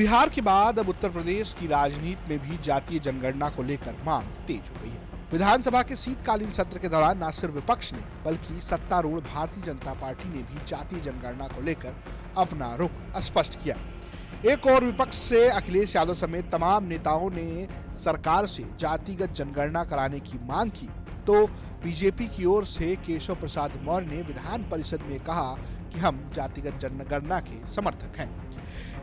बिहार के बाद अब उत्तर प्रदेश की राजनीति में भी जातीय जनगणना को लेकर मांग तेज हो गई है। विधानसभा के शीतकालीन सत्र के दौरान न सिर्फ विपक्ष ने बल्कि सत्तारूढ़ भारतीय जनता पार्टी ने भी जातीय जनगणना को लेकर अपना रुख स्पष्ट किया। एक और विपक्ष से अखिलेश यादव समेत तमाम नेताओं ने सरकार से जातिगत जनगणना कराने की मांग की, तो बीजेपी की ओर से केशव प्रसाद मौर्य ने विधान परिषद में कहा कि हम जातिगत जनगणना के समर्थक हैं।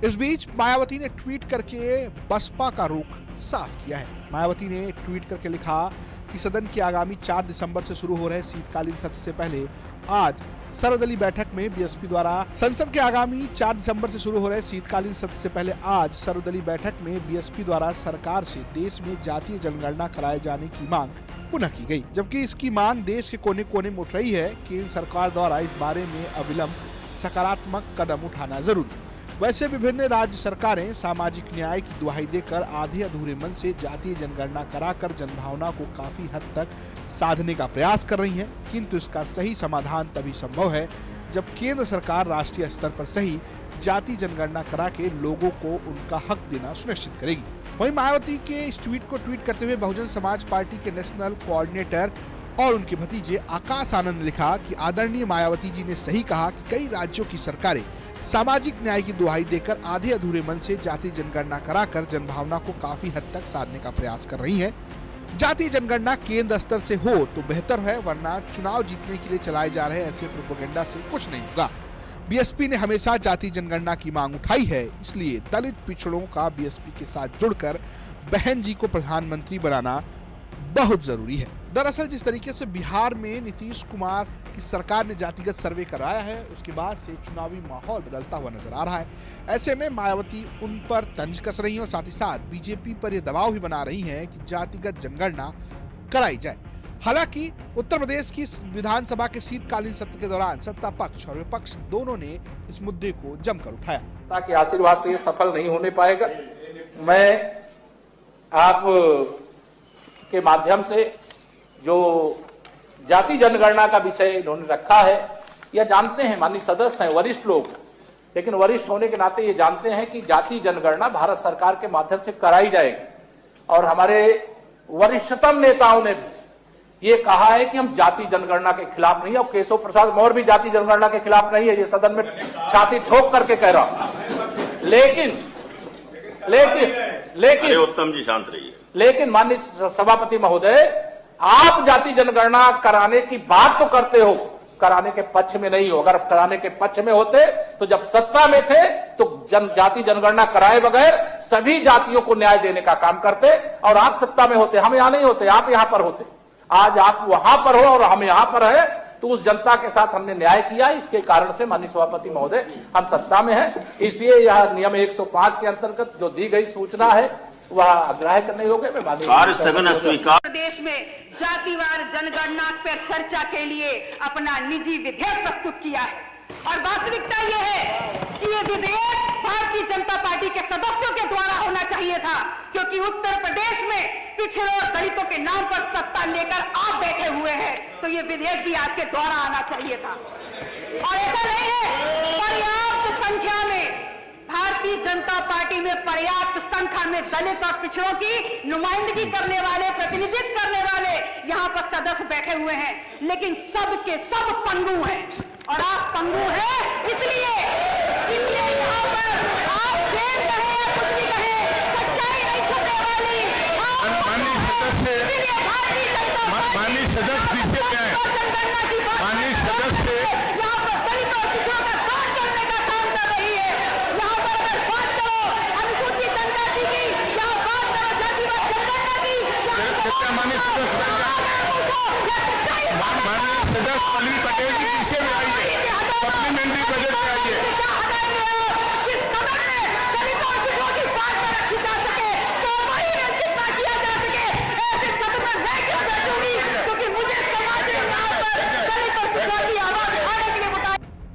इस बीच मायावती ने ट्वीट करके बसपा का रुख साफ किया है। मायावती ने ट्वीट करके लिखा कि सदन की आगामी 4 दिसंबर से शुरू हो रहे शीतकालीन सत्र से पहले आज सर्वदलीय बैठक में बीएसपी द्वारा संसद के आगामी 4 दिसंबर से शुरू हो रहे शीतकालीन सत्र से पहले आज सर्वदलीय बैठक में बीएसपी द्वारा सरकार से देश में जातीय जनगणना कराए जाने की मांग पुनः की गई, जबकि इसकी मांग देश के कोने कोने में उठ रही है। केंद्र सरकार द्वारा इस बारे में अविलंब सकारात्मक कदम उठाना जरूरी। वैसे विभिन्न राज्य सरकारें सामाजिक न्याय की दुहाई देकर आधे अधूरे मन से जातीय जनगणना कराकर जनभावना को काफी हद तक साधने का प्रयास कर रही हैं, किंतु इसका सही समाधान तभी संभव है जब केंद्र सरकार राष्ट्रीय स्तर पर सही जातीय जनगणना करा के लोगों को उनका हक देना सुनिश्चित करेगी। वहीं मायावती के इस ट्वीट को ट्वीट करते हुए बहुजन समाज पार्टी के नेशनल कोऑर्डिनेटर और उनके भतीजे आकाश आनंद ने लिखा कि आदरणीय मायावती जी ने सही कहा कि कई राज्यों की सरकारें सामाजिक न्याय की दुहाई देकर आधे अधूरे मन से जातीय जनगणना कराकर जनभावना को काफी हद तक साधने का प्रयास कर रही हैं। जातीय जनगणना केंद्र स्तर से हो तो बेहतर है, वरना चुनाव जीतने के लिए चलाए जा रहे ऐसे प्रोपेगेंडा से कुछ नहीं होगा। बीएसपी ने हमेशा जातीय जनगणना की मांग उठाई है, इसलिए दलित पिछड़ों का बीएसपी के साथ जुड़कर बहन जी को प्रधानमंत्री बनाना बहुत जरूरी है। दरअसल जिस तरीके से बिहार में नीतीश कुमार की सरकार ने जातिगत सर्वे कराया है, उसके बाद से चुनावी माहौल बदलता हुआ नजर आ रहा है। ऐसे में मायावती उन पर तंज कस रही हैं और साथ ही साथ बीजेपी पर यह दबाव भी बना रही हैं कि जातिगत जनगणना कराई जाए। हालांकि उत्तर प्रदेश की विधानसभा के शीतकालीन सत्र के दौरान सत्ता पक्ष और विपक्ष दोनों ने इस मुद्दे को जमकर उठाया। ताकि आशीर्वाद से ये सफल नहीं होने पाएगा। मैं आप के माध्यम से जो जाति जनगणना का विषय इन्होंने रखा है, यह जानते हैं, माननीय सदस्य हैं, वरिष्ठ लोग, लेकिन वरिष्ठ होने के नाते ये जानते हैं कि जाति जनगणना भारत सरकार के माध्यम से कराई जाएगी। और हमारे वरिष्ठतम नेताओं ने भी ये कहा है कि हम जाति जनगणना के खिलाफ नहीं है, और केशव प्रसाद मौर्य भी जाति जनगणना के खिलाफ नहीं है, ये सदन में छाती ठोक करके कह रहा हूं। लेकिन उत्तम जी शांत रहिए। लेकिन माननीय सभापति महोदय, आप जाति जनगणना कराने की बात तो करते हो, कराने के पक्ष में नहीं हो। अगर कराने के पक्ष में होते तो जब सत्ता में थे तो जाति जनगणना कराए बगैर सभी जातियों को न्याय देने का काम करते, और आप सत्ता में होते। हम यहां नहीं होते, आप यहां पर होते। आज आप वहां पर हो और हम यहां पर है, तो उस जनता के साथ हमने न्याय किया। इसके कारण से माननीय सभापति महोदय हम सत्ता में हैं, इसलिए यह नियम 105 के अंतर्गत जो दी गई सूचना है वह अग्राह्य करने योग्य। मैं प्रदेश में जातिवार जनगणना पर चर्चा के लिए अपना निजी विधेयक प्रस्तुत किया है, और वास्तविकता यह है कि यह विधेयक भारतीय जनता पार्टी के सदस्यों के द्वारा होना चाहिए था, क्योंकि उत्तर प्रदेश में पिछड़े और दलितों के नाम पर सत्ता लेकर आप बैठे हुए हैं, तो ये विधेयक भी आपके द्वारा आना चाहिए था। और ऐसा नहीं है, पर्याप्त संख्या में भारतीय जनता पार्टी में पर्याप्त संख्या में दलित और पिछड़ों की नुमाइंदगी करने वाले, प्रतिनिधित्व करने वाले यहाँ पर सदस्य बैठे हुए हैं, लेकिन सब के सब पंगु हैं, और आप पंगु हैं। इसलिए यहाँ पर आप जेल कहे या कुछ भी कहे, सच्चाई नहीं छुपने वाली। माननीय सदस्य पीछे क्या है? माननीय सदस्य यहाँ पर दलित और पिछड़ों का काट करने का काम कर रही है। यहाँ पर अगर बात करो अनुसूचित जनजाति की, यहाँ बात करो जातिवार जनगणना की, माननीय सदस्य अनिल पटेल जी पीछे में आइए, सप्लीमेंट्री बजट में आइए।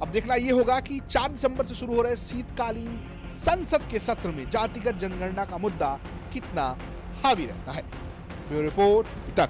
अब देखना ये होगा कि 4 दिसंबर से शुरू हो रहे शीतकालीन संसद के सत्र में जातिगत जनगणना का मुद्दा कितना हावी रहता है। ब्यूरो रिपोर्ट तक।